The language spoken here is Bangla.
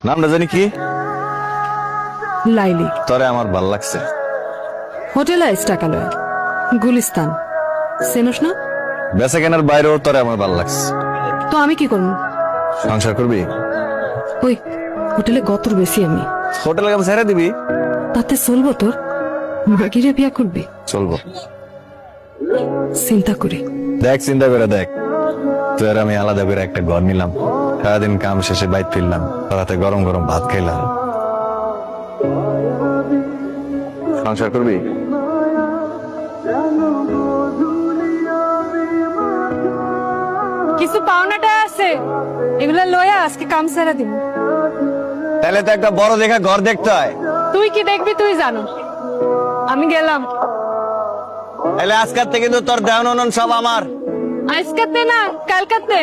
নামটা জানি কি? লাইলি। তরে আমার ভাল লাগছে। হোটেল আইস টাকা লয়, গুলিস্তান চেনস না? বেচা কেনার বাইরেও তরে আমার ভাল লাগছে। তো আমি কি করবো? সংসার করবি? ওই হোটেলে গতর বেশি আমি। হোটেলে কাম ছেড়ে দিবি? তাতে চলবো তোর? মাগিরে বিয়া করবি? চলবো। চিন্তা করি। দেখ চিন্তা করে দেখ, তুই আর আমি আলাদা করে একটা ঘর নিলাম, সারাদিন কাম শেষে বাইট ফিরলাম, রাতে গরম গরম ভাত খাইলাম। সংসার করবি? কিছু পাওনাটা আছে, এগুলা লয়া আজকে কাম সারা দিব। তাহলে তো একটা বড় দেখা ঘর দেখতে হয়। তুই কি দেখবি তুই জানো, আমি গেলাম। তাহলে আজকের থেকে কিন্তু তোর দেওয়ান সব আমার। আজকাতে না কালকাতে।